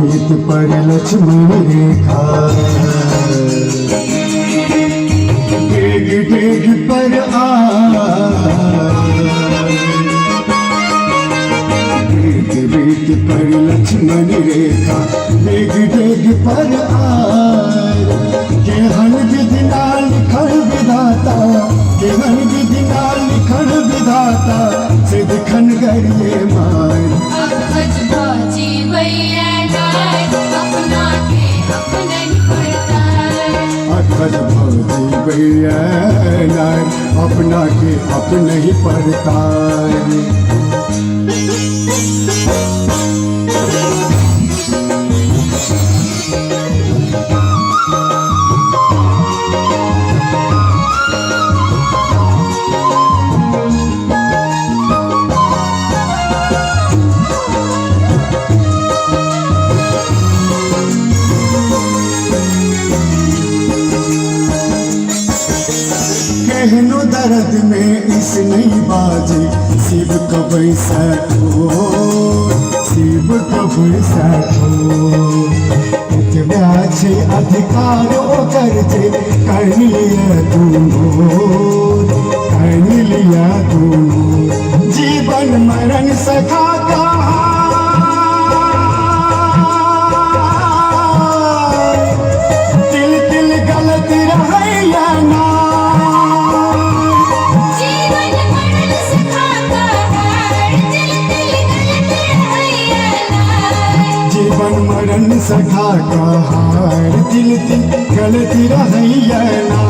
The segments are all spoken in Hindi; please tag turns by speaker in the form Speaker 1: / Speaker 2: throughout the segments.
Speaker 1: मीत पर लक्ष्मण रेखा, डेग डेग पर डेग डेग पर लक्ष्मण रेखा, डेग डेग पर केहन विधि ना लिखल विधाता, केहन विधि ना लिखल विधाता, सिद्धखन गरिए मार।
Speaker 2: अखज बाजी भैया नार, अपना के अपने ही परतार।
Speaker 1: अखज भौजी भैया नार, अपना के अपने ही परतार। कहनो दर्द में इस नहीं बाजी, शिव कबै सठो, शिव कबै सठो। एतबा छै अधिकार ओकर जे कर लिया दुनो, कर लिया दुनो। जीवन मरण सखा कहा, दिल दिल गलत रहैया ना।
Speaker 2: जीवन मरण सखा कहार, दिल दिल गलत रहैया नार।
Speaker 1: जीवन मरण सखा कहार, दिल दिल गलत रहैया ना।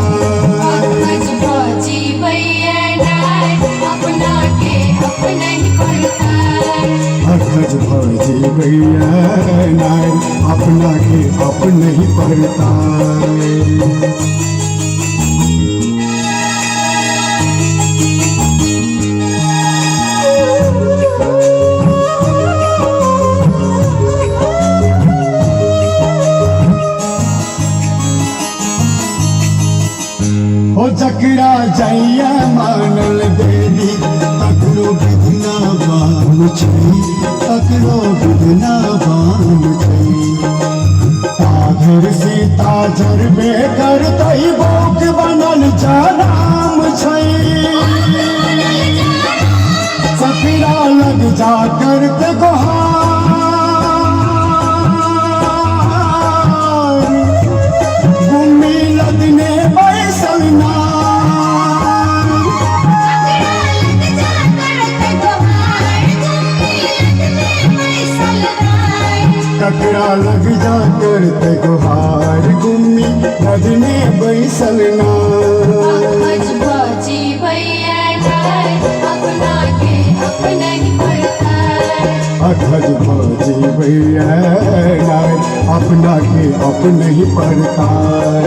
Speaker 2: अखज बाजी भैया नार, अपना के अपने ही परतार।
Speaker 1: अखज भौजी भैया नार, अपना के अपने ही परतार। हो जकरा जैया मानल देवी, तकरो विधना बाम छै, तकरो विधना बाम छै। आधर सीता जरबे करतै, बोक बनल जराम छै। सफिरा लग जा करते गोहार, गुम्मी लदने बैसल नार। ककरा लग जा करते गोहार, गुम्मी लदने बैसल नार।
Speaker 2: अखज बाजी भैया नार, अपना के अपने ही परतार।
Speaker 1: अखज भौजी भैया नार, अपना के अपने ही परतार।